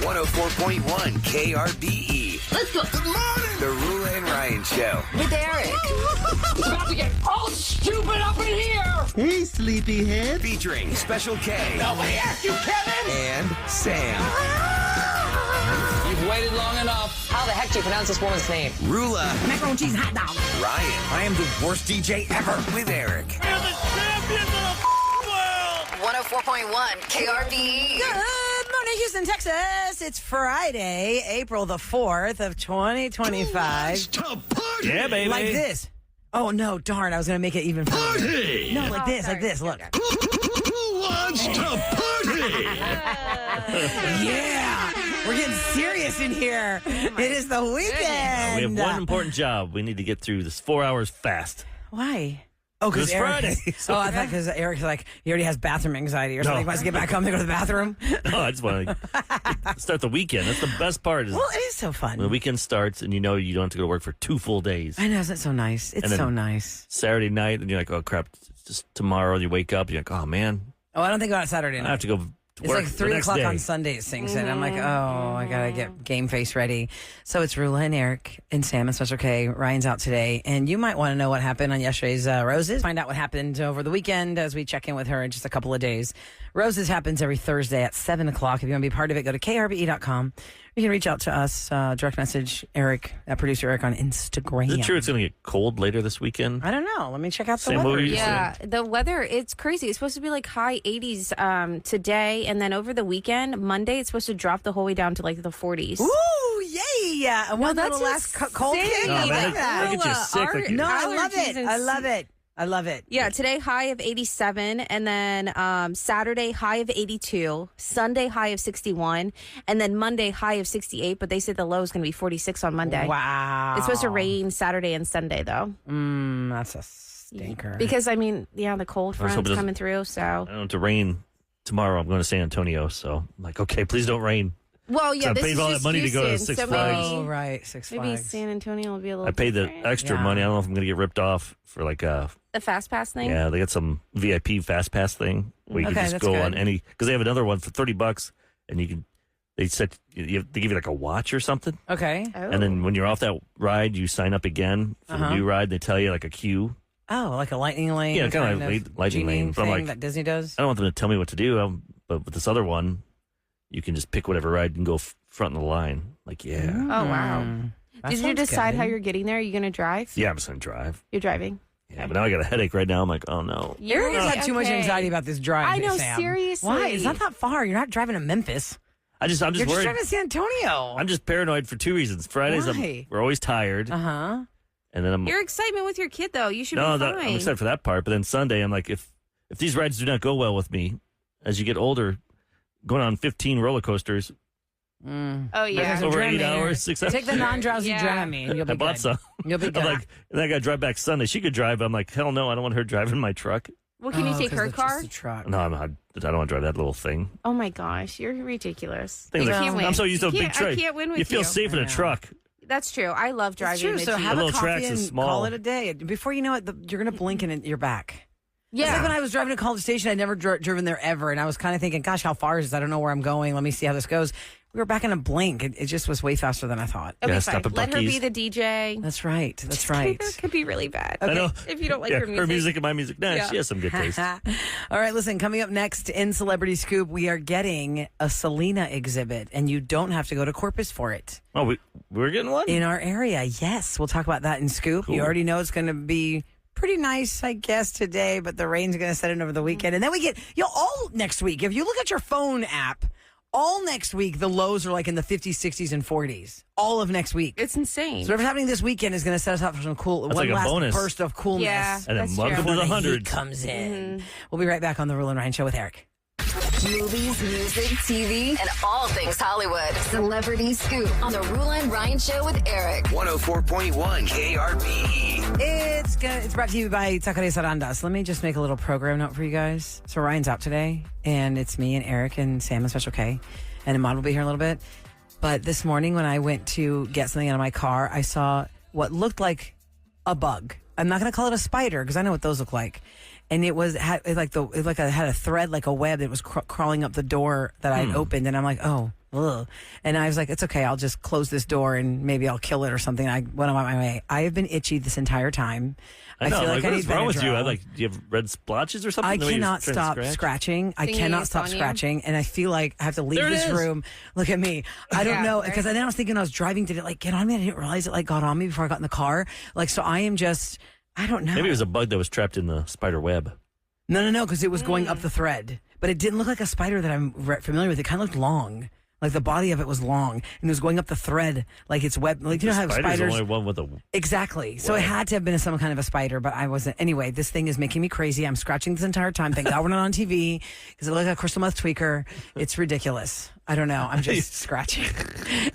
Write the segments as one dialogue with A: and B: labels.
A: 104.1 KRBE.
B: Let's go. Good morning.
A: The Roula and Ryan Show.
C: With Eric.
B: It's about to get all stupid up in here.
D: Hey, sleepyhead.
A: Featuring Special K.
B: Nobody asked you, Kevin.
A: And Sam.
B: You've waited long enough.
C: How the heck do you pronounce this woman's name?
A: Roula.
C: Macaroni and cheese hot dog.
A: Ryan. I am the worst DJ ever. With Eric.
B: We're the champions of the world.
C: 104.1 KRBE. Good morning, Houston, Texas. It's Friday, April the 4th of 2025.
D: Yeah, baby.
C: Like this. Oh, no, darn. I was going to make it even funnier.
D: Party.
C: No, like this, like this. Look.
D: Who wants to party?
C: Yeah. We're getting serious in here. It is the weekend.
E: We have one important job. We need to get through this 4 hours fast.
C: Why? Oh, because
E: It's
C: Eric.
E: Friday.
C: Oh, I thought because Eric's like, he already has bathroom anxiety or something.
E: No.
C: He wants to get back home to go to the bathroom.
E: No, I just want to start the weekend. That's the best part. Is
C: Well, it is so fun.
E: when the weekend starts and you know you don't have to go to work for 2 full days.
C: I know, isn't it so nice? It's
E: And then-
C: so nice.
E: Saturday night, and you're like, oh, crap, it's just tomorrow. You wake up, you're like, oh, man,
C: Oh, I don't think about it Saturday
E: I
C: night.
E: have to go to
C: It's
E: work
C: like 3
E: the next
C: o'clock
E: day.
C: on Sunday it sinks in. I'm like, oh, I got to get game face ready. So it's Roula and Eric and Sam and Special K. Ryan's out today. And you might want to know what happened on yesterday's Roses. Find out what happened over the weekend as we check in with her in just a couple of days. Roses happens every Thursday at 7 o'clock. If you want to be part of it, go to krbe.com. You can reach out to us, direct message Eric, producer Eric on Instagram.
E: Is it true it's going to get cold later this weekend?
C: I don't know. Let me check out the
E: Sam, what
C: weather.
E: were you
F: Yeah, the weather, it's crazy. It's supposed to be like high 80s today, and then over the weekend, Monday, it's supposed to drop the whole way down to like the 40s.
C: Ooh, yay! And one
F: that's
C: little last cold
F: insane.
C: kick.
E: No,
C: I
E: man,
C: like that.
E: I get you sick. Like,
C: No, I love
F: allergies
C: it.
F: and
C: I love it. I love it.
F: Yeah, today high of 87, and then Saturday high of 82, Sunday high of 61, and then Monday high of 68, but they said the low is going to be 46 on Monday.
C: Wow.
F: It's supposed to rain Saturday and Sunday, though.
C: That's a stinker.
F: Because, I mean, yeah, the cold
E: hope it
F: front's
E: doesn't-
F: coming through, so.
E: I don't want it to rain tomorrow. I'm going to San Antonio, so I'm like, okay, please don't rain.
F: Well, yeah,
E: I
F: this
E: paid
F: is
E: all that
F: just
E: money to go to
F: Houston,
E: Six
F: so
E: Flags.
C: Oh, right. Six
F: maybe
C: Flags.
F: San Antonio will be a little
E: I paid the
F: different.
E: extra
C: Yeah.
E: money. I don't know if I'm going to get ripped off for like
F: The Fast Pass thing?
E: yeah, they got some VIP Fast Pass thing where you
C: Okay,
E: can just
C: that's
E: go
C: good.
E: on any, because they have another one for $30 and you can, they give you like a watch or something.
C: Okay.
F: Oh.
E: And then when you're off that ride, you sign up again for the new ride. They tell you like a queue.
C: Oh, like a lightning lane.
E: Yeah, kinda like lightning
C: genie
E: lane, but I'm
C: thing
E: like-
C: that Disney does.
E: I don't want them to tell me what to do, but with this other one, you can just pick whatever ride and go front of the line. Like, yeah.
F: Oh, wow.
C: That
F: Did you
C: sounds
F: decide
C: good.
F: how you're getting there? Are you going to drive?
E: Yeah, I'm just going to drive.
F: You're driving?
E: Yeah, but now I got a headache right now. I'm like, oh, no.
C: Eric has had too much
F: Okay.
C: anxiety about this drive.
F: I know,
C: Sam.
F: seriously.
C: Why? It's not that far. You're not driving to Memphis.
E: I'm just
C: You're just
E: worried.
C: driving to San Antonio.
E: I'm just paranoid for 2 reasons. Fridays,
C: Why?
E: we're always tired.
C: Uh-huh.
E: And then I'm
F: Your excitement with your kid, though. You should be
E: I'm
F: fine.
E: excited for that part. But then Sunday, I'm like, if these rides do not go well with me, as you get older, going on 15 roller coasters
F: Oh, yeah.
C: Some
E: over 8
C: Dramamine.
E: hours, 6 hours.
C: Take the non-drowsy
F: Yeah.
C: Dramamine. And you'll be
E: I bought
C: good.
E: some.
C: You'll be good.
E: I'm like, and then I got to drive back Sunday. She could drive. I'm like, hell no, I don't want her driving my truck.
F: Well, can you take
C: 'cause
F: her
C: it's
F: car?
C: just a truck.
E: No, I don't want to drive that little thing.
F: Oh, my gosh. You're ridiculous.
E: Things
F: You
E: like-
F: can't win.
E: I'm so used to a
F: You
E: big
F: can't-
E: truck.
F: I can't win with
E: You feel safe in
C: I
E: a
C: know.
E: truck.
F: That's true. I love
C: It's
F: driving
C: true.
F: the
C: So
F: Jeep.
C: have
E: The
C: a
E: little tracks
C: coffee
E: is
C: and
E: small.
C: call it a day. Before you know it, you're going to blink and you're back. It's like
F: Yeah.
C: when I was driving to College Station, I'd never driven there ever. And I was kind of thinking, gosh, how far is this? I don't know where I'm going. Let me see how this goes. We were back in a blink. It just was way faster than I thought.
F: Okay,
E: Yeah,
F: fine.
E: stop at
F: Let her be
E: Buc-ee's.
F: the DJ.
C: That's right. That's right.
F: It could be really bad.
E: I know.
F: If you don't like
E: Yeah,
F: her music.
E: and my music. Nah,
F: Yeah.
E: she has some good taste.
C: All right, listen, coming up next in Celebrity Scoop, we are getting a Selena exhibit, and you don't have to go to Corpus for it.
E: Oh, we're getting one?
C: In our area, yes. We'll talk about that in Scoop.
E: Cool.
C: You already know it's going to be pretty nice, I guess, today, but the rain's going to set in over the weekend. And then we get, all next week, if you look at your phone app, all next week, the lows are like in the 50s, 60s, and 40s. All of next week.
F: It's insane.
C: So whatever's happening this weekend is going to set us up for some cool,
E: That's
C: one
E: like a
C: last
E: bonus.
C: burst of coolness.
F: Yeah.
E: And then
F: That's
E: welcome
F: true.
E: to the
C: Before heat
E: hundreds.
C: comes in. We'll be right back on the Roula and Ryan Show with Eric.
G: Movies, music, TV, and all things Hollywood. Celebrity Scoop on the Roula and Ryan Show with Eric.
A: 104.1 KRBE.
C: It's brought to you by Taqueria Sarandas. Let me just make a little program note for you guys. So Ryan's out today, and it's me and Eric and Sam and Special K, and Ahmad will be here in a little bit. But this morning when I went to get something out of my car, I saw what looked like a bug. I'm not going to call it a spider because I know what those look like. And it had a thread, like a web that was crawling up the door that I'd opened. And I'm like, oh, ugh. And I was like, it's okay. I'll just close this door and maybe I'll kill it or something. I went on my way. I have been itchy this entire time.
E: I know.
C: feel like I
E: what
C: need
E: is wrong with you?
C: Benadryl.
E: Do you have red splotches or something?
C: I
E: The way you're
C: cannot
E: trying to
C: stop
E: scratch?
C: scratching. I
F: Singing
C: cannot
F: it's
C: stop
F: on you?
C: scratching. And I feel like I have to leave
E: There it
C: this
E: is.
C: room. Look at me. I don't
F: Yeah,
C: know.
F: right?
C: Because then I was thinking I was driving. Did it like get on me? I didn't realize it like got on me before I got in the car. Like, so I am just, I don't know.
E: Maybe it was a bug that was trapped in the spider web.
C: No, because it was going up the thread. But it didn't look like a spider that I'm familiar with. It kind of looked long. Like the body of it was long. And it was going up the thread like it's web. Like, you know how
E: Spider's
C: spiders.
E: the only one with a.
C: Exactly. So it had to have been some kind of a spider, but I wasn't. Anyway, this thing is making me crazy. I'm scratching this entire time. Thank God we're not on TV because it looks like a crystal meth tweaker. It's ridiculous. I don't know. I'm just scratching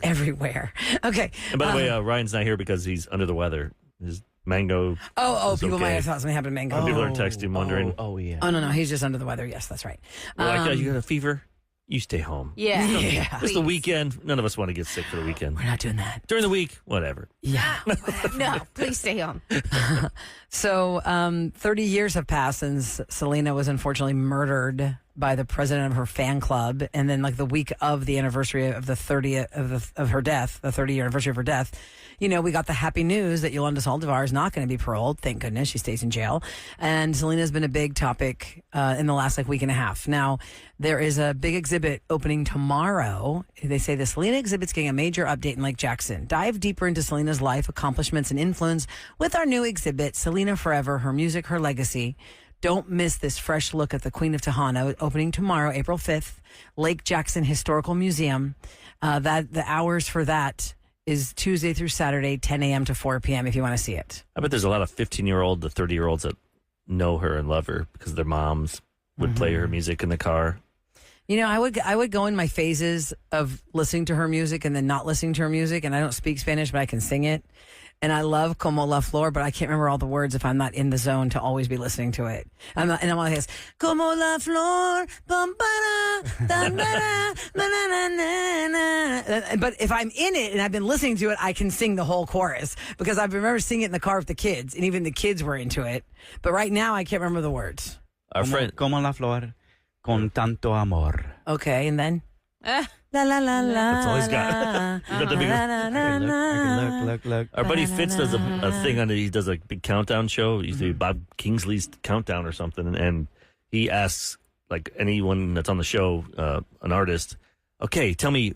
C: everywhere. Okay.
E: And by the way, Ryan's not here because he's under the weather. His mango.
C: Oh,
E: is
C: people
E: okay.
C: might have thought something happened to Mango.
E: Some people are texting, wondering.
H: Oh, yeah.
C: Oh, no. He's just under the weather. Yes, that's right.
E: You got a fever? You stay home.
F: Yeah.
C: Yeah.
E: It's the weekend. None of us want to get sick for the weekend.
C: We're not doing that.
E: During the week, whatever.
C: Yeah.
F: No, please stay home.
C: So 30 years have passed since Selena was unfortunately murdered by the president of her fan club. And then like the week of the anniversary of the 30th of her death, the 30-year anniversary of her death, you know, we got the happy news that Yolanda Saldivar is not going to be paroled. Thank goodness she stays in jail. And Selena's been a big topic in the last like week and a half. Now, there is a big exhibit opening tomorrow. They say the Selena exhibit's getting a major update in Lake Jackson. Dive deeper into Selena's life, accomplishments, and influence with our new exhibit, Selena Forever, Her Music, Her Legacy. Don't miss this fresh look at the Queen of Tejano, opening tomorrow, April 5th, Lake Jackson Historical Museum. The hours for that is Tuesday through Saturday, 10 a.m. to 4 p.m. if you want to see it.
E: I bet there's a lot of 15-year-old to 30-year-olds that know her and love her because their moms would play her music in the car.
C: You know, I would go in my phases of listening to her music and then not listening to her music, and I don't speak Spanish, but I can sing it. And I love Como La Flor, but I can't remember all the words if I'm not in the zone to always be listening to it. I'm like this, Como La Flor, bum, ba-da, dum, ba-da, na-na-na-na-na. But if I'm in it and I've been listening to it, I can sing the whole chorus because I remember singing it in the car with the kids, and even the kids were into it. But right now, I can't remember the words.
E: Our friend,
H: Como la flor, con tanto amor.
C: Okay, and then? La la la la.
E: That's all he's got. He's got the big-
H: Look.
E: Our buddy Fitz does a thing on it. He does a big countdown show. Usually Bob Kingsley's countdown or something, and he asks like anyone that's on the show, an artist, okay, tell me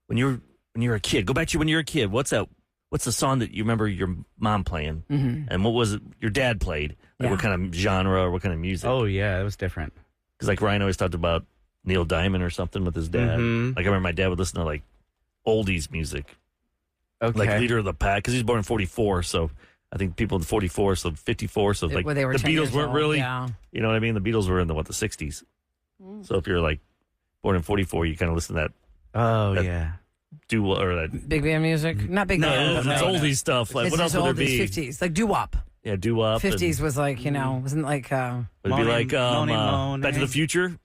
E: when you're a kid. Go back to when you were a kid. What's the song that you remember your mom playing, and what was it your dad played? Like what kind of genre or what kind of music?
H: Oh, yeah, it was different.
E: Because like Ryan always talked about Neil Diamond or something with his dad. Like I remember my dad would listen to like oldies music.
H: Okay.
E: Like Leader of the Pack, because he's born in 44, so I think people in 44, so 54, so like
C: Well, they were
E: the
C: 10
E: Beatles
C: years
E: weren't
C: old,
E: really,
C: yeah.
E: you know what I mean? The Beatles were in the 60s. So if you're like born in 44, you kind of listen to that
H: Oh,
E: That-
H: yeah.
E: or that.
C: Big band music? Not big band.
E: No, it's oldies stuff. Like
C: It's
E: what else would there be?
C: 50s, like doo-wop.
E: Yeah, doo-wop.
C: 50s was like, you know, wasn't like,
E: Would be
H: Moaning,
E: like
H: moaning.
E: Back to the Future,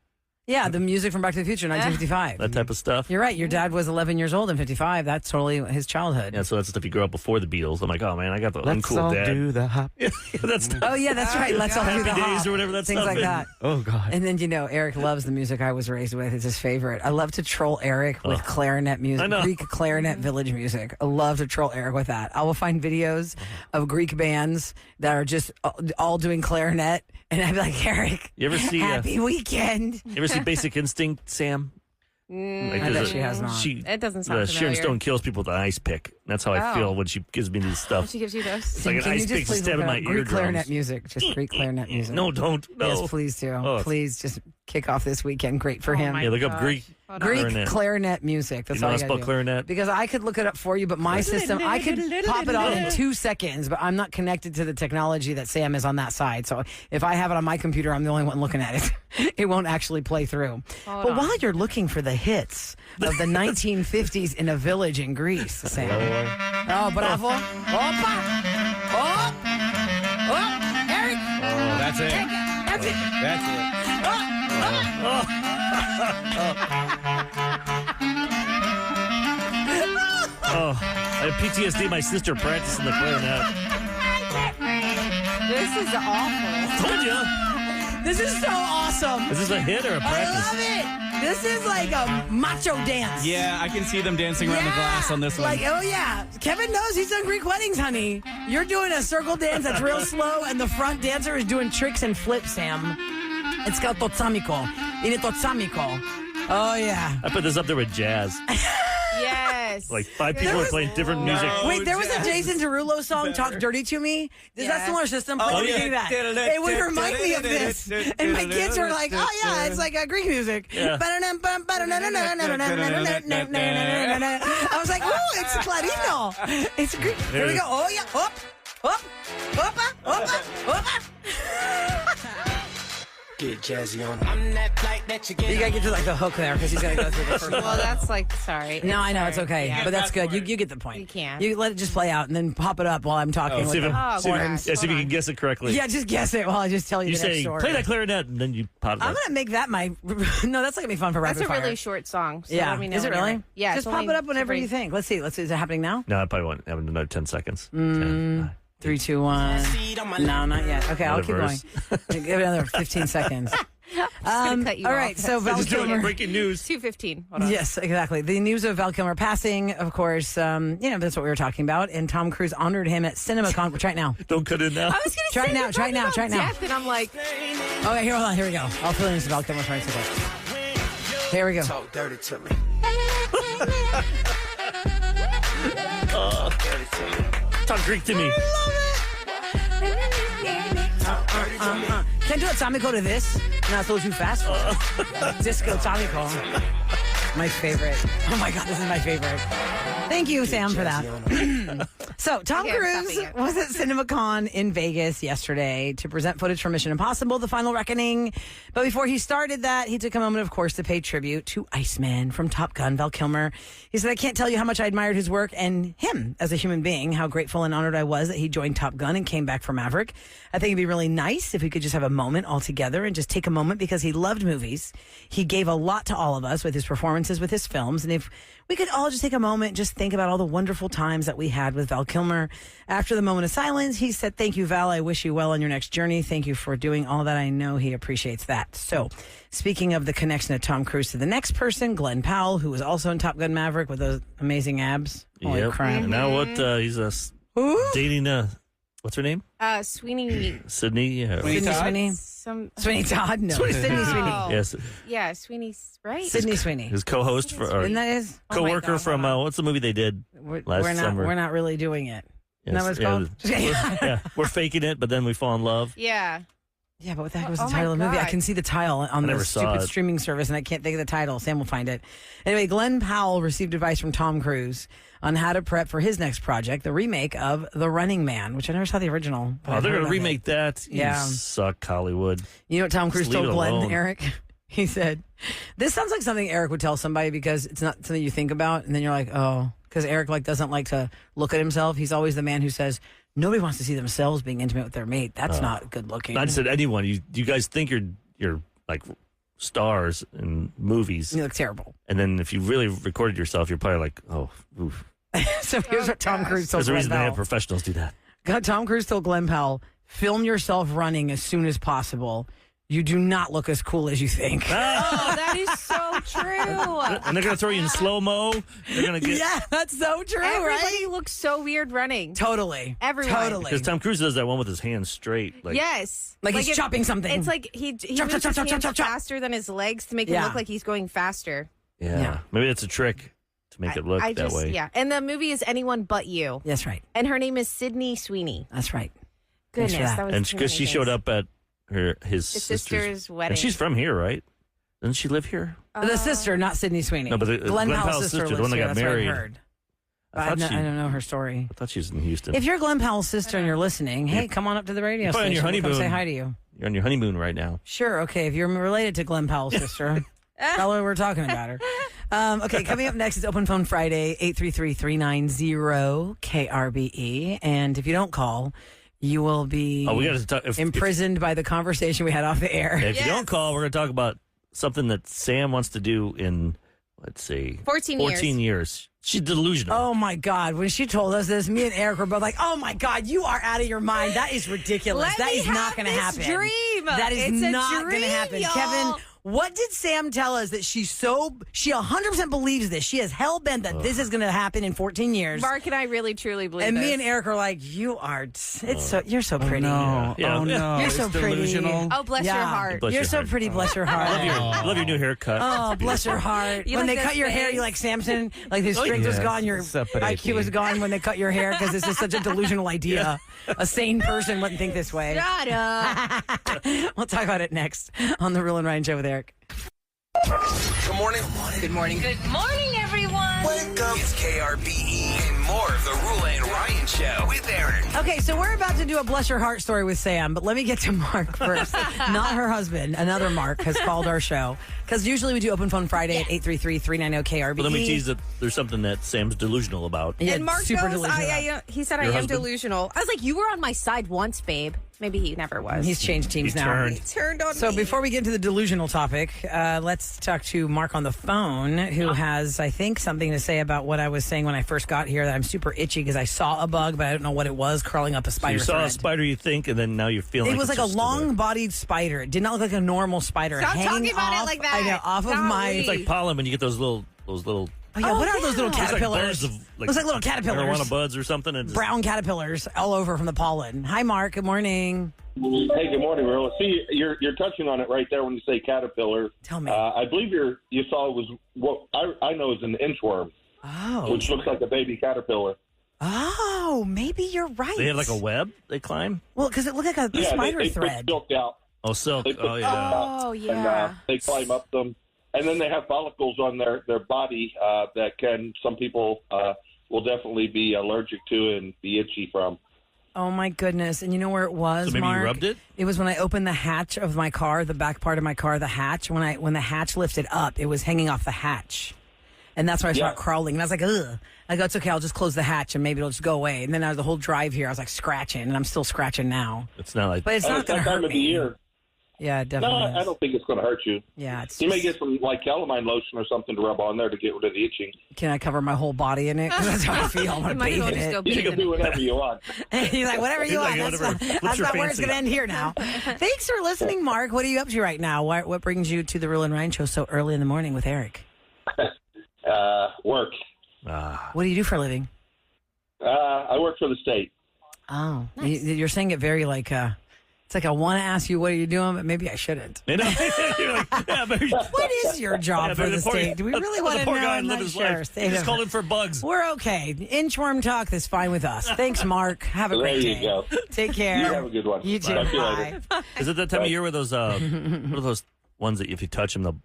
C: yeah, the music from Back to the Future, 1955.
E: that type of stuff.
C: You're right. Your dad was 11 years old in 55. That's totally his childhood.
E: Yeah, so that's the stuff you grew up before the Beatles. I'm like, oh man, I got the
H: Let's
E: uncool
H: all
E: dad.
H: do the hop.
E: Yeah, that's
C: Oh, yeah, that's right. Let's all do
E: Happy
C: the
E: Days
C: hop.
E: or whatever that
C: Things
E: stuff
C: like
E: is.
C: that.
H: Oh, God.
C: And then, you know, Eric loves the music I was raised with. It's his favorite. I love to troll Eric with clarinet music,
E: I know.
C: Greek clarinet village music. I love to troll Eric with that. I will find videos of Greek bands that are just all doing clarinet. And I'd be like, Eric,
E: You ever see
C: happy weekend.
E: you ever see Basic Instinct, Sam? Like
C: I
E: there's
C: bet she has not.
F: It doesn't sound
E: Sharon
F: familiar.
E: Stone kills people with an ice pick. That's how I
F: Oh.
E: feel when she gives me these stuff.
F: She gives you those.
E: It's like an
C: Can you
E: ice
C: just
E: pick to
C: please
E: stab
C: look
E: in my
C: up Greek
E: eardrums.
C: clarinet music? Just Greek clarinet music.
E: No, don't. No.
C: Yes, please do.
E: Oh.
C: Please just kick off this weekend. Great for him.
F: my
E: Yeah, look up
F: gosh.
E: Greek.
F: Hold on.
C: Greek
E: clarinet.
C: clarinet music. That's
E: You know
C: all
E: how
C: you
E: to
C: gotta
E: spell
C: do.
E: clarinet?
C: Because I could look it up for you, but my system, I could pop it on in 2 seconds, but I'm not connected to the technology that Sam is on that side. So if I have it on my computer, I'm the only one looking at it. It won't actually play through.
F: Hold
C: But
F: on.
C: while you're looking for the hits of the 1950s in a village in Greece, Sam. Oh, bravo. Opa! Oh! Oh! Eric!
H: Oh, that's it.
C: That's it!
H: That's it.
E: Oh, I have PTSD. My sister practicing the clarinet.
F: This is awful.
E: Told you.
C: This is so awesome.
E: Is this a hit or a
C: I
E: practice?
C: love it. This is like a macho dance.
H: Yeah, I can see them dancing around the glass on this one.
C: Like, oh yeah. Kevin knows he's done Greek weddings, honey. You're doing a circle dance that's real slow, and the front dancer is doing tricks and flips, Sam. It's called totsamiko. In totsamiko. Oh yeah.
E: I put this up there with jazz.
F: Yes.
E: Like 5 people are playing different music.
C: Wait, there was a Jason Derulo song, Talk Dirty to Me. Does that similar system play to do that? It would remind me of this. And my kids are like, oh yeah, it's like Greek music.
E: Yeah.
C: I was like, oh, it's Clarino. It's Greek. Here we go. Oh yeah. Up, up, opa, opa, opa.
I: Get jazzy on. I'm that flight that you get.
C: You gotta get to like the hook there because he's gonna go through the first
F: Well,
C: one.
F: that's like, sorry.
C: No, I know, it's okay.
F: Yeah.
C: But that's good. You get the point.
F: You can.
C: You let it just play out and then pop it up while I'm talking.
E: See if,
C: with the
E: see if,
C: horns.
E: yeah, see if you can guess it correctly.
C: Yeah, just guess it while I just tell you
E: You
C: the next
E: say,
C: story.
E: play that clarinet, and then you pop it
C: I'm
E: up.
C: gonna make that my. No, that's not gonna be fun for
F: That's
C: rapid
F: a
C: fire.
F: really short song. So
C: Yeah,
F: let me know
C: is it
F: whenever.
C: really?
F: Yeah.
C: just
F: it's
C: pop
F: only
C: it up whenever
F: very-
C: you think. Let's see. Is it happening now?
E: No, I probably won't have another 10 seconds.
C: 3, 2, 1. No, not yet. Okay, I'll keep
E: Another
C: going. Give it another 15 seconds.
F: gonna cut you
C: all
F: off.
C: right, so Val
E: Just doing
C: Kilmer.
E: breaking news.
F: 2:15. Hold on.
C: Yes, exactly. The news of Val Kilmer passing, of course, that's what we were talking about. And Tom Cruise honored him at CinemaCon. Try it now.
E: Don't cut it now.
F: I was gonna
C: Try
F: say
C: it now,
F: you're
C: try it
F: talking
C: now,
F: about
C: try it now.
F: death, and I'm like,
C: Okay, hold on. Here we go. I'll fill in this Val Kilmer for a second. Here we go.
I: Talk dirty to me.
E: Talk Greek to me.
C: Can't do it, Tommy. Go to this. Not so too fast. Disco Tommy call. My favorite. Oh my God, this is my favorite. Thank you, Sam, for that. So, Tom
F: Okay, I'm
C: Cruise
F: stopping it.
C: was at CinemaCon in Vegas yesterday to present footage from Mission Impossible: The Final Reckoning. But before he started that, he took a moment, of course, to pay tribute to Iceman from Top Gun, Val Kilmer. He said, "I can't tell you how much I admired his work and him as a human being, how grateful and honored I was that he joined Top Gun and came back for Maverick. I think it'd be really nice if we could just have a moment all together and just take a moment because he loved movies. He gave a lot to all of us with his performances, with his films. And if we could all just take a moment, just think about all the wonderful times that we had with Val Kilmer." After the moment of silence, he said, "Thank you, Val. I wish you well on your next journey. Thank you for doing all that. I know he appreciates that." So, speaking of the connection of Tom Cruise to the next person, Glenn Powell, who was also in Top Gun Maverick with those amazing abs. Holy
E: Yep.
C: crap.
E: And now what? He's
C: Ooh.
E: dating, what's her name?
F: Sweeney.
E: Sydney? Yeah.
C: Sydney
H: Todd?
C: Sweeney?
F: Some.
C: Sweeney Todd? No. Sydney Sweeney.
F: Oh.
E: Yes.
F: Yeah, Sweeney's right.
C: Sydney Sweeney.
E: His co-host for, or
C: Isn't that his? Oh my
E: co-worker
C: God,
E: from,
C: hold on.
E: what's the movie they did?
C: We're
E: last summer.
C: We're not really doing it.
E: Yes,
C: Isn't that what it's called?
E: yeah, we're faking it, but then we fall in love.
F: Yeah.
C: Yeah, but what the heck was
F: Oh
C: the
F: my
C: title of the movie? I
F: God.
C: can see the title on the
E: never saw
C: stupid
E: it.
C: streaming service, and I can't think of the title. Sam will find it. Anyway, Glenn Powell received advice from Tom Cruise on how to prep for his next project, the remake of The Running Man, which I never saw the original. but
E: Oh,
C: I've
E: they're
C: heard
E: going to
C: of it.
E: remake that?
C: Yeah.
E: You suck, Hollywood.
C: You know what Tom Cruise
E: Just leave
C: told
E: it
C: Glenn,
E: alone.
C: Eric? He said, "This sounds like something Eric would tell somebody because it's not something you think about, and then you're like, oh," because Eric doesn't like to look at himself. He's always the man who says nobody wants to see themselves being intimate with their mate. That's not good looking.
E: I said anyone. You guys think you're like stars in movies,
C: You look terrible.
E: and then if you really recorded yourself, you're probably like, oh, oof.
C: So here's what Tom Cruise told
E: There's a
C: Glenn
E: reason they have
C: Powell.
E: professionals do that.
C: Tom Cruise told Glenn Powell, "Film yourself running as soon as possible. You do not look as cool as you think."
F: Oh, that is so true.
E: And they're going to throw you in slow-mo. They're going to get...
C: Yeah, that's so true,
F: Everybody
C: right?
F: looks so weird running.
C: Totally.
F: Everyone.
C: Totally.
E: Because Tom Cruise does that one with his hands straight. Like,
F: Yes.
C: Like he's chopping something.
F: It's like he
C: Chop,
F: moves
C: chop,
F: his
C: chop, chop,
F: hands
C: chop, chop.
F: faster than his legs to make him
C: Yeah.
F: look like he's going faster.
E: Yeah.
C: Yeah.
E: Maybe that's a trick to make it look
F: I
E: that
F: just,
E: way.
F: Yeah. And the movie is Anyone But You.
C: That's right.
F: And her name is Sydney Sweeney.
C: That's right. Thanks
F: Goodness,
C: for that.
F: that was
E: And
F: too
E: because
F: many
E: she showed
F: days.
E: up at his
F: sister's wedding.
E: And she's from here, right? Doesn't she live here?
C: The sister, not Sydney Sweeney.
E: No, but
C: Glenn Powell's sister,
E: the
C: lives
E: one that
C: here.
E: got
C: That's what I've
E: married.
C: heard.
E: I
C: I
E: thought she-
C: don't know her story.
E: I thought she was in Houston.
C: If you're Glenn Powell's sister and you're listening, hey, come on up to the radio
E: You're probably on
C: station.
E: your
C: We'll come say
E: honeymoon.
C: hi to you.
E: You're on your honeymoon right now.
C: Sure. Okay. If you're related to Glenn Powell's sister, tell her we're talking about her. Okay. Coming up next is Open Phone Friday, 833-390-KRBE. And if you don't call, you will be
E: Oh, we got to talk.
C: imprisoned by the conversation we had off the air.
E: If you don't call, we're going to talk about something that Sam wants to do in, let's see,
F: 14
E: years. She's delusional.
C: Oh my God. When she told us this, me and Eric were both like, oh my God, you are out of your mind. That is ridiculous.
F: Let
C: That
F: me
C: is not
F: have
C: going to
F: this
C: happen.
F: dream.
C: That is
F: It's a
C: not going to
F: dream,
C: happen.
F: y'all.
C: Kevin, What did Sam tell us that she 100% believes this? She is hell bent that this is going to happen in 14 years.
F: Mark and I really truly believe
C: And
F: this.
C: me and Eric are like, you're so pretty.
H: No.
E: Yeah.
H: Oh, no.
C: You're
H: It's
C: so pretty.
H: delusional.
F: Oh, bless your heart.
E: Bless
C: You're
E: your
C: so
E: heart.
C: pretty, bless your heart.
E: I love your new haircut.
C: Oh, bless your heart.
F: You
C: When
F: like
C: they
F: this
C: cut your hair,
F: face?
C: you like Samson. Like his strength was
H: yes.
C: gone, your
H: So
C: IQ was gone when they cut your hair because this is such a delusional idea. A sane person wouldn't think this way.
F: Shut up.
C: We'll talk about it next on the Real and Ryan Show with Eric.
A: Good morning.
C: Good morning.
G: Good morning, everyone.
A: Wake up. It's KRBE and more of the Roula and Ryan Show with Eric.
C: Okay, so we're about to do a bless your heart story with Sam, but let me get to Mark first. Not her husband. Another Mark has called our show. Because usually we do Open Phone Friday at 833-390-KRBE.
E: But let me tease that there's something that Sam's delusional about.
C: Yeah,
F: And Mark
C: super
F: knows
C: delusional.
F: he said
E: Your
F: I am
E: husband?
F: delusional. I was like, you were on my side once, babe. Maybe he never was.
C: He's changed teams
E: He
C: now.
E: turned.
F: turned on
C: So
F: me.
C: before we get into the delusional topic, let's talk to Mark on the phone, who has, I think, something to say about what I was saying when I first got here, that I'm super itchy because I saw a bug, but I don't know what it was, crawling up a
E: So
C: spider
E: you saw
C: thread.
E: a spider, you think, and then now you're feeling
C: It was
E: it's
C: like a
E: just
C: long-bodied spider. It did not look like a normal spider.
F: Stop
C: hanging
F: talking about it
C: off,
F: like that.
C: I know, off of
F: Golly.
C: my...
E: It's like pollen when you get those little.
C: Oh, yeah, what are those little
F: yeah.
E: It's like
C: caterpillars?
E: buds of
C: Looks like little caterpillars.
E: marijuana buds or something. And just,
C: Brown caterpillars all over from the pollen. Hi, Mark. Good morning.
J: Hey, good morning, Roula. See, you're touching on it right there when you say caterpillar.
C: Tell me.
J: I believe you saw it was what I know is an inchworm,
C: Oh.
J: which looks like a baby caterpillar.
C: Oh, maybe you're right.
E: They have like a web they climb.
C: Well, because it looked like a
J: Yeah,
C: spider
J: they
C: thread.
J: put silk out.
E: Oh, silk.
J: They put
E: Oh,
J: silk
E: yeah.
J: out,
F: Oh,
J: and
F: yeah.
J: they climb up them, and then they have follicles on their body that some people will definitely be allergic to and be itchy from.
C: Oh my goodness! And you know where it was,
E: So maybe you
C: Mark?
E: rubbed it?
C: It was when I opened the hatch of my car, the back part of my car, the hatch. When the hatch lifted up, it was hanging off the hatch, and that's when I started crawling. And I was like, ugh. I go, it's okay. I'll just close the hatch and maybe it'll just go away. And then the whole drive here, I was like scratching, and I'm still scratching now.
E: It's not like.
C: But it's not
J: It's
C: going
J: that
C: to hurt
J: time of the
C: me.
J: year.
C: Yeah, it
J: No,
C: definitely.
J: I don't think it's going to hurt you.
C: Yeah, it's
J: You may get some like calamine lotion or something to rub on there to get rid of the itching.
C: Can I cover my whole body in it? 'Cause that's how I feel. I
F: You
C: want to
F: might as
C: bathe
F: well
C: in
F: just go
C: it.
F: bathe
J: You can
F: in
J: do
F: it.
J: whatever you want.
C: He's like, whatever you
E: He's
C: want.
E: like,
C: That's
E: whatever.
C: not,
E: What's
C: that's
E: your
C: not where it's
E: fancy?
C: going to end here now. Thanks for listening, Mark. What are you up to right now? What brings you to the Real and Ryan Show so early in the morning with Eric?
J: Work.
C: What do you do for a living?
J: I work for the state.
C: Oh, you're saying it very like, it's like I want to ask you what are you doing, but maybe I shouldn't.
E: You know? You're like, yeah, maybe,
C: What is your job
E: yeah,
C: for
E: maybe
C: the
E: poor-
C: state? Do we really
E: the
C: want to
E: poor
C: know?
E: guy
C: I'm
E: lived
C: not
E: his
C: sure.
E: life.
C: State
E: He just
C: of-
E: called in for bugs.
C: We're okay. Inchworm talk is fine with us. Thanks, Mark. Have a
J: There
C: great
J: you
C: day.
J: go.
C: Take care.
J: You have a good one.
C: You too.
J: Talk to you
C: Bye.
J: later.
E: Is it that time of year where those, what are those ones that if you touch them, they'll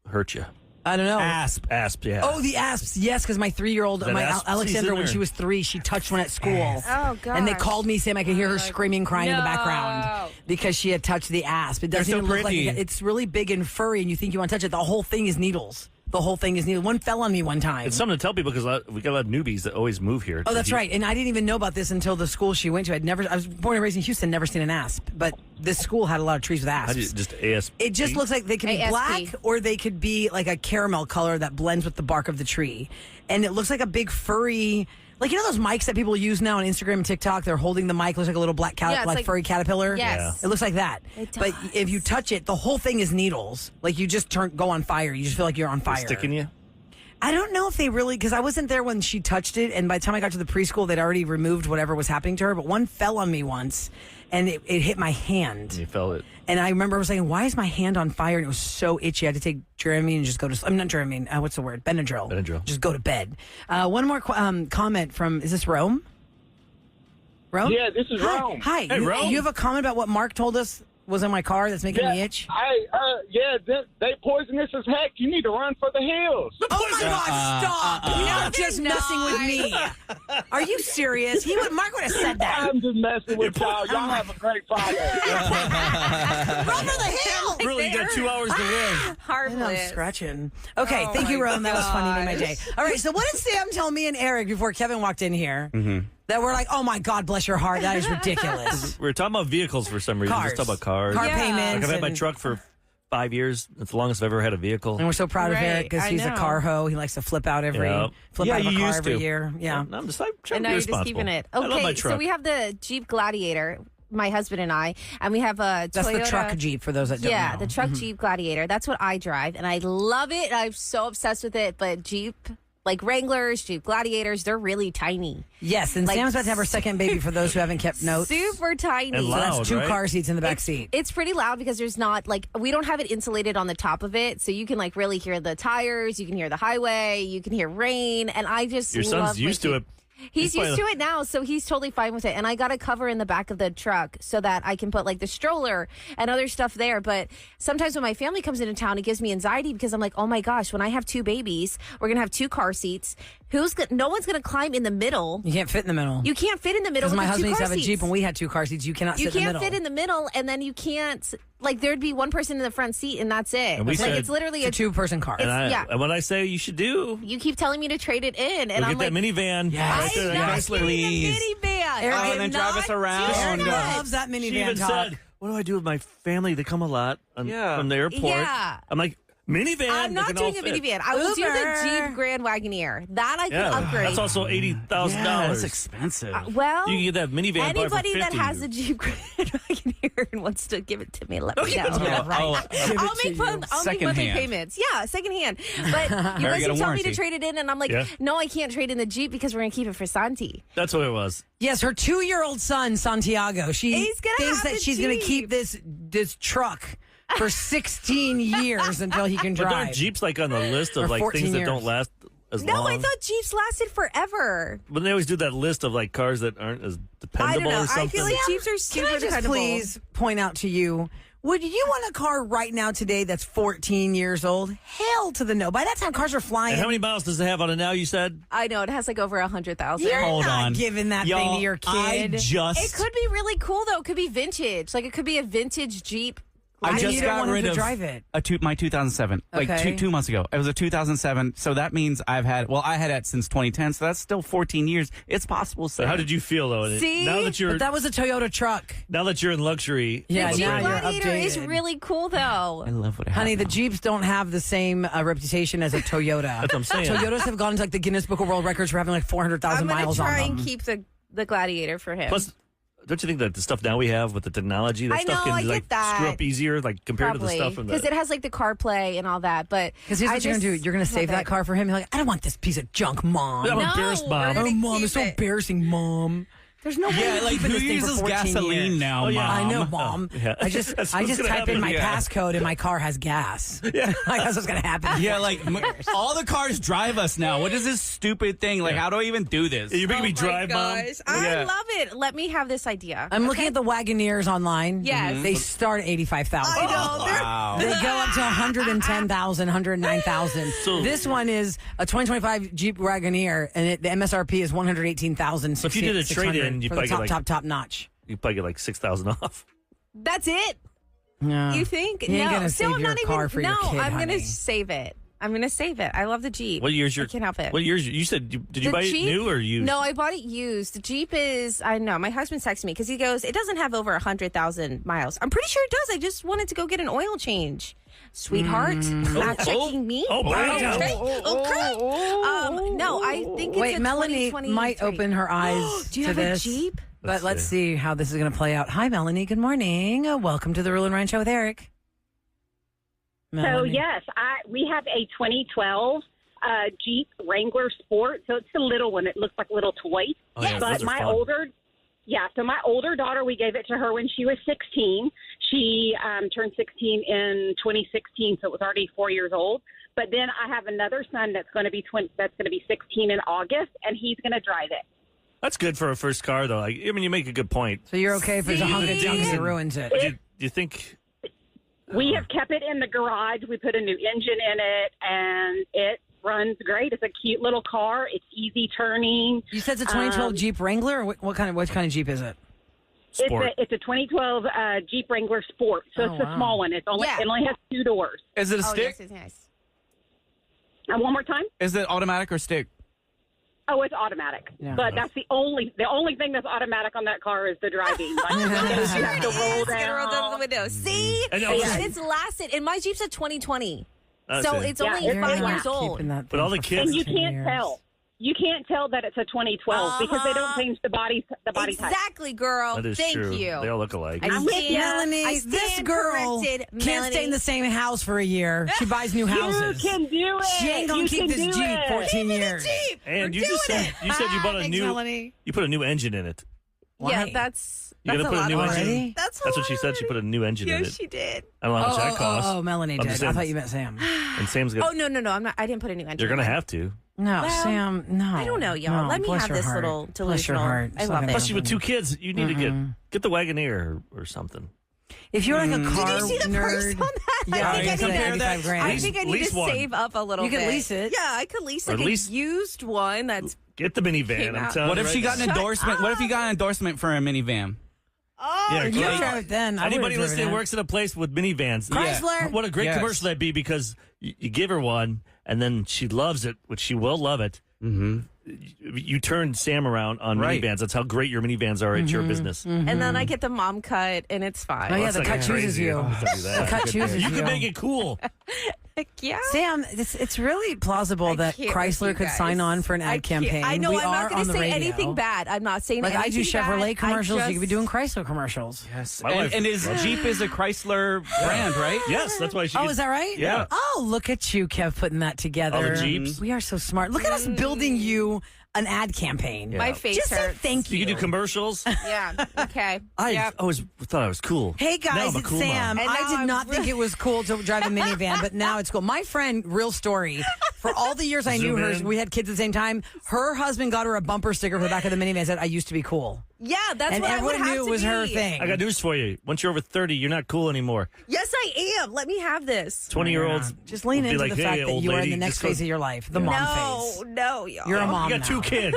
E: hurt you?
C: I don't know.
E: Asp, yeah.
C: Oh, the asps. Yes, because my 3-year-old,
E: Is that
C: my
E: asp
C: Alexandra,
E: season,
C: when
E: or-
C: she was 3, she touched one at school.
F: Oh, gosh.
C: And they called me saying I could hear her screaming, crying in the background because she had touched the asp. It doesn't
H: so
C: even look
H: pretty.
C: like it's really big and furry, and you think you want to touch it. The whole thing is needles. The whole thing is needles. One fell on me one time.
E: It's something to tell people because we got a lot of newbies that always move here.
C: Oh, that's right. And I didn't even know about this until the school she went to. I was born and raised in Houston, never seen an asp. But this school had a lot of trees with
E: How
C: asps.
E: do you, just ASP?
C: It just looks like they can be
F: ASP.
C: black or they could be like a caramel color that blends with the bark of the tree. And it looks like a big furry, like you know those mics that people use now on Instagram and TikTok? They're holding the mic, looks like a little black
F: Yeah, it's
C: like
F: like-
C: furry caterpillar.
F: Yes.
C: It looks like that.
F: It
C: But
F: does.
C: if you touch it, the whole thing is needles. Like you just go on fire. You just feel like you're on fire.
E: Sticking you?
C: I don't know if they really, because I wasn't there when she touched it, and by the time I got to the preschool, they'd already removed whatever was happening to her, but one fell on me once, and it hit my hand.
E: You felt it.
C: And I remember saying, why is my hand on fire? And it was so itchy. I had to take Dramamine and just go to, I'm not Dramamine, what's the word? Benadryl. Just go to bed. One more comment from, is this Rome? Rome?
J: Yeah, this is
C: Hi.
J: Rome.
C: Hi.
E: Hey, Rome.
C: You have a comment about what Mark told us was in my car that's making me itch?
J: They poisonous as heck. You need to run for the hills.
C: Oh my God! Stop! You're not just messing with me. Are you serious? Mark would have said that.
J: I'm just messing with y'all. Y'all have a great Friday.
C: Run for the hill.
E: Really, you got 2 hours to live.
C: I'm
F: Harmless.
C: scratching. Okay,
F: Oh
C: thank you,
F: my
C: Rome. That was funny. Made my day.
F: gosh.
C: All right, so what did Sam tell me and Eric before Kevin walked in here? That we're like, oh my God, bless your heart. That is ridiculous.
E: We were talking about vehicles for some reason.
C: Cars.
E: Just talking about cars.
C: Car
F: Yeah.
C: payments.
E: Like I've had my
C: and-
E: truck for 5 years. It's the longest I've ever had a vehicle.
C: And we're so proud of
F: Right,
C: Eric because
F: I
C: he's a
F: know.
C: car hoe. He likes to flip out
E: Yeah.
C: flip
E: Yeah,
C: out of a
E: you
C: car
E: used
C: every
E: to.
C: year. Yeah.
E: I'm just trying
F: And
E: to
F: now
E: be
F: you're just
E: responsible.
F: keeping it.
E: I love my
F: Okay,
E: truck.
F: so we have the Jeep Gladiator. my husband and I, and we have a
C: That's
F: Toyota.
C: the truck Jeep for those that don't know.
F: Yeah, the truck Jeep Gladiator. That's what I drive, and I love it. I'm so obsessed with it. But Jeep, like Wranglers, Jeep Gladiators, they're really tiny.
C: Yes, and
F: Like,
C: Sam's about to have her second baby for those who haven't kept notes.
F: Super tiny.
E: And
C: So
E: loud,
C: that's two
E: right?
C: car seats in the back seat.
F: It's pretty loud because there's not we don't have it insulated on the top of it, so you can really hear the tires, you can hear the highway, you can hear rain, and I just
E: Your
F: love
E: son's used to it.
F: He's used to it now, so he's totally fine with it. And I got a cover in the back of the truck so that I can put the stroller and other stuff there. But sometimes when my family comes into town, it gives me anxiety because I'm like, oh my gosh, when I have two babies, we're gonna have two car seats. No one's gonna climb in the middle.
C: You can't fit in the middle.
F: You can't fit in the middle.
C: Because my
F: with the
C: husband
F: two
C: used to
F: car
C: have a
F: seats.
C: Jeep and we had two car seats. You cannot
F: You
C: sit in the
F: can't
C: middle.
F: fit in the middle, and then you can't there'd be one person in the front seat, and that's it.
E: And we said
F: it's literally
C: It's a two-person car.
E: And what I say you should do,
F: You keep telling me to trade it in, and
E: go
F: I'm
E: get
F: like,
E: that minivan.
C: Yes.
F: I'm not
H: Yes,
F: getting
H: please.
F: the minivan.
C: Eric,
F: I
H: and
F: am
H: then drive us
F: not
H: around.
F: doing
C: Eric
F: that.
C: loves that minivan
E: She even
C: talk.
E: said, "What do I do with my family? They come a lot from the airport."
F: Yeah.
E: I'm like, minivan.
F: I'm
E: they
F: not
E: can all
F: doing a
E: fit."
F: minivan. I will do the
C: Uber.
F: Jeep Grand Wagoneer. That I can
E: Yeah,
F: upgrade.
E: that's also $80,000.
H: Yeah, that's expensive.
F: Well,
E: You can get that minivan probably for
F: anybody that
E: 50.
F: has a Jeep Grand Wagoneer and wants to give it to me, let me
E: give
F: know.
E: it to me.
C: Yeah, right.
H: Oh,
C: Give it
F: I'll
C: to
F: make
C: you.
F: monthly
H: Secondhand.
F: payments. Yeah, secondhand. But you guys
H: get a
F: keep telling me
H: warranty.
F: to trade it in, and I'm like,
E: Yeah.
F: no, I can't trade in the Jeep because we're going to keep it for Santi.
E: That's what it was.
C: Yes, her 2-year-old son, Santiago, she
F: He's gonna
C: thinks
F: have
C: that
F: the
C: she's going to
F: Jeep.
C: keep this truck for 16 years until he can
E: But
C: drive.
E: aren't Jeeps on the list of
C: Or 14
E: things that
C: years.
E: don't last as
F: No,
E: long?
F: I thought Jeeps lasted forever.
E: But they always do that list of cars that aren't as
F: I
E: dependable
F: don't know.
E: or something.
F: I feel like Jeeps are
C: Can
F: super
C: I just
F: dependable.
C: please point out to you, would you want a car right now today that's 14 years old? Hell to the no. By that time, cars are flying.
E: And how many miles does it have on it now, you said?
F: I know it has over 100,000.
C: You're
H: Hold
C: not
H: on.
C: giving that
H: Y'all,
C: thing to your
H: I
C: kid.
H: just
F: It could be really cool though. It could be vintage. It could be a vintage Jeep.
H: I
C: mean,
H: just
C: you don't
H: got
C: want him
H: rid
C: to
H: of
C: drive it.
H: my 2007,
C: Okay.
H: two months ago. It was a 2007, so that means I had it since 2010, so that's still 14 years. It's possible.
E: So how did you feel though?
F: See?
E: Now that you're
C: But that was a Toyota truck.
E: in luxury,
C: Yeah,
F: The Jeep
C: now you're
F: Gladiator is
C: updated.
F: really cool though.
H: I love what I
C: Honey,
H: have
C: the
H: now.
C: Jeeps don't have the same reputation as a Toyota.
E: That's what I'm saying.
C: Toyotas have gone into the Guinness Book of World Records for having 400,000
F: I'm going
C: miles
F: to try
C: on
F: and
C: them.
F: keep the Gladiator for him.
E: Plus, don't you think that the stuff now we have with the technology, that
F: I
E: stuff
F: know, I
E: can
F: get that.
E: screw up easier, compared to the stuff from the.
F: because it has the CarPlay and all that. But
C: Because here's what you're going to do. You're going to save that car for him. You're like, I don't want this piece of junk, Mom.
E: I'm
F: No,
E: embarrassed,
F: we're
E: Mom.
F: gonna
C: Oh, Mom,
F: keep
C: it's so
F: it.
C: embarrassing, Mom. There's no way
H: Yeah,
C: you're
H: like
C: keeping
H: who
C: this thing for
H: uses
C: 14
H: gasoline
C: years.
H: now,
E: Oh, yeah.
H: Mom?
C: I know, Mom.
E: Yeah.
C: I just
E: That's what's gonna
C: type in
E: happen.
C: my
E: Yeah.
C: passcode and my car has gas. Yeah. That's what's going to happen.
H: Yeah, all the cars drive us now. What is this stupid thing? How do I even do this?
E: You're making me drive, Mom.
F: I
H: Yeah.
F: love it. Let me have this idea.
C: I'm looking at the Wagoneers online.
F: Yes.
C: They start at 85,000.
F: I know. They're
H: Wow.
C: They go up to 110,000, 109,000.
E: So-
C: This one is a 2025 Jeep Wagoneer, and the MSRP is 118,000.
E: So if you did a trade-in, you'd
C: for the
E: probably get
C: top notch.
E: You probably get 6,000 off.
F: That's it.
C: No.
F: You think?
C: You ain't
F: no.
C: gonna
F: Still,
C: save
F: I'm
C: your
F: not
C: car
F: even,
C: for your
F: no,
C: kid,
F: I'm going
C: honey.
F: to save it. I'm going to save it. I love the Jeep.
E: What year's your?
F: I can't help it.
E: What year's? You said did you
F: The
E: buy
F: Jeep?
E: it new or used?
F: No, I bought it used. The Jeep is, I know, my husband texted me because he goes, it doesn't have over 100,000 miles. I'm pretty sure it does. I just wanted to go get an oil change. Sweetheart, not checking me.
E: Oh, wow.
F: Okay. No, I think it's
C: Wait,
F: a
C: Melanie
F: 2023.
C: might open her eyes
F: Do you
C: to
F: have
C: this.
F: a Jeep?
C: But let's see how this is going to play out. Hi, Melanie. Good morning. Welcome to the Roula and Ryan Show with Eric.
K: So,
C: Melanie.
K: yes, we have a 2012 Jeep Wrangler Sport. So it's the little one. It looks like a little toy.
E: Oh, yeah,
K: But
E: those are
K: my
E: fun.
K: my older daughter, we gave it to her when she was 16. She turned 16 in 2016, so it was already 4 years old. But then I have another son that's going to be 16 in August, and he's going to drive it.
E: That's good for a first car, though. You make a good point.
C: So you're okay if there's a hunk of junk that ruins it.
E: Do you think?
K: We have kept it in the garage. We put a new engine in it, and it runs great. It's a cute little car. It's easy turning.
C: You said it's a 2012 Jeep Wrangler, or what kind of Jeep is it?
E: Sport.
K: It's a 2012 Jeep Wrangler Sport, so
C: Oh,
K: it's a small one. It only has 2 doors.
H: Is it a
F: Oh,
H: stick?
F: yes, it's nice.
K: And one more time.
H: Is it automatic or stick?
K: Oh, it's automatic.
C: Yeah.
K: But that's the only thing that's automatic on that car is the driving. Like, you have to roll
F: It's gonna roll down the
K: down.
F: window. See?
E: And
F: It's lasted. And my Jeep's a 2020.
E: That's
F: So
E: it.
F: it's
K: Yeah,
F: only
K: it's
F: 5
K: not
F: years old.
C: Keeping that
E: But all
C: thing
E: the
C: for
E: kids-
K: And you
C: 14
K: can't
C: years.
K: tell. you can't tell that it's a 2012 because they don't change the body type.
F: Exactly, girl.
E: That is
F: Thank
E: true.
F: you.
E: They all look alike.
F: I'm with you.
C: Melanie, this girl can't stay in the same house for a year. She buys new houses.
K: You can do it.
C: She ain't gonna keep this Jeep 14 years.
E: And you said you bought a new.
C: Melanie.
E: You put a new engine in it.
F: Yeah,
C: Why?
F: that's
E: You gonna
F: a
E: put a
F: lot
E: new
F: already.
E: engine?
F: That's
E: what she said. She put a new engine in it.
F: Yes, she did.
E: I don't know how much that costs.
C: Oh, Melanie
E: I'm
C: did.
E: just
C: I
E: saying-
C: thought you meant Sam.
E: And Sam's gonna.
F: Oh no, I'm not. I didn't put a new engine.
E: You're gonna
F: in it.
E: have to.
C: No,
F: Well,
C: Sam, no.
F: I don't know, y'all.
C: No,
F: Let me
C: bless
F: have
C: your
F: this
C: heart.
F: little
C: Bless your
F: delusional.
C: heart.
F: I love it.
E: Plus, you with 2 kids, you need to get the Wagoneer or something.
C: If you're like a car
F: Did you see the
C: nerd,
F: price on that?
C: yeah,
F: I think I
C: it's
F: need
C: like
F: to-
C: 85 grand.
F: I think I need
E: Lease
F: to
E: one.
F: save up a little
C: You
F: bit.
C: can lease it.
F: Yeah, I could lease
E: Or
F: like
E: lease-
F: a used one that's.
E: Get the minivan.
F: Came
E: I'm
F: out.
E: telling
H: What
E: you
H: if she
E: right
H: got an
E: now.
H: endorsement? What if you got an endorsement for a minivan?
F: Oh,
E: Yeah,
C: You
E: great.
C: drive it then. I
E: Anybody
C: would've driven
E: listening
C: it.
E: works at a place with minivans.
C: Chrysler?
E: What a great
H: Yes.
E: commercial that'd be because you give her one and then she loves it, which she will love it.
H: Mm-hmm.
E: You turn Sam around on
H: Right.
E: minivans. That's how great your minivans are at your business.
F: and then I get the mom cut, and it's fine.
C: Oh, yeah,
E: That's
C: the
E: like
C: cut
E: a
C: chooses
E: crazy-
C: you.
E: Don't do that.
C: The cut chooses
E: You
C: you.
E: can make it cool.
F: Yeah.
C: Sam, it's really plausible
F: I
C: that
F: can't with
C: Chrysler
F: you
C: could
F: guys.
C: sign on for an
F: I
C: ad
F: can't-
C: campaign.
F: I know.
C: We
F: I'm
C: are
F: not going
C: on
F: to
C: the
F: say
C: radio.
F: anything bad. I'm not saying
C: Like I do
F: anything
C: Chevrolet
F: bad.
C: commercials.
F: I
C: You could be doing Chrysler commercials.
H: Yes.
E: My wife
H: And his
E: loves
H: Jeep is a Chrysler brand, right?
E: Yes, that's why she.
C: Oh,
E: gets-
C: is that right?
E: Yeah.
C: Oh, look at you, Kev, putting that together.
E: All the Jeeps.
C: We are so smart. Look at us building you an ad campaign.
F: My face
C: Just say
F: hurts.
C: thank you.
E: You can do commercials.
F: Yeah. Okay.
E: I
F: Yep.
E: always thought I was cool.
C: Hey
E: Now
C: guys,
E: I'm a
C: it's
E: cool
C: Sam.
E: mom.
F: And
C: I
F: now
C: did
F: I'm
C: not think it was cool to drive a minivan, but now it's cool. My friend, real story, for all the years I knew
E: Zoom
C: her,
E: in.
C: we had kids at the same time. Her husband got her a bumper sticker for the back of the minivan that said, "I used to be cool,"
F: Yeah, that's
C: and
F: what I would
C: everyone
F: have
C: knew
F: to
C: it was
F: be.
C: her thing.
E: I got news for you. Once you're over 30, you're not cool anymore.
F: Yes, I am. Let me have this.
E: 20-year-olds
C: Just lean
E: will be
C: into
E: like,
C: the fact
E: hey,
C: that
E: old
C: you are in
E: lady,
C: the next
E: just go-
C: phase of your life, the mom phase.
F: No, y'all.
C: You're a mom
E: You got 2
C: now.
E: kids.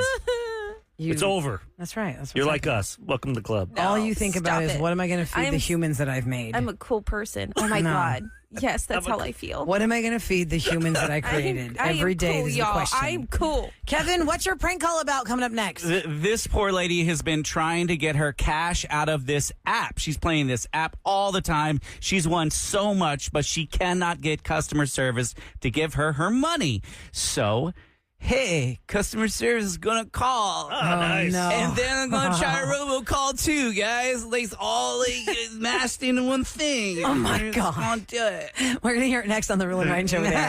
E: It's over.
C: That's right. That's what's
E: You're like
C: happening.
E: us. Welcome to the club.
C: All you think about
F: stop
C: is
F: it.
C: what am I going to feed
F: I'm-
C: the humans that I've made?
F: I'm a cool person. Oh my
C: No.
F: God. Yes, that's how I feel.
C: What am I going to feed the humans that I created?
F: I am
C: Every day
F: cool,
C: is the
F: y'all.
C: question.
F: I'm cool.
C: Kevin, what's your prank call about coming up next?
H: This poor lady has been trying to get her cash out of this app. She's playing this app all the time. She's won so much, but she cannot get customer service to give her money. So, hey, customer service is going to call.
E: Oh, nice.
C: no.
H: And then I'm going to try a robocall too, guys. Like, all mashed into one thing.
C: Oh, my
H: Just
C: God.
H: gonna do it.
C: We're going to hear it next on the Roula and Ryan Show with Eric.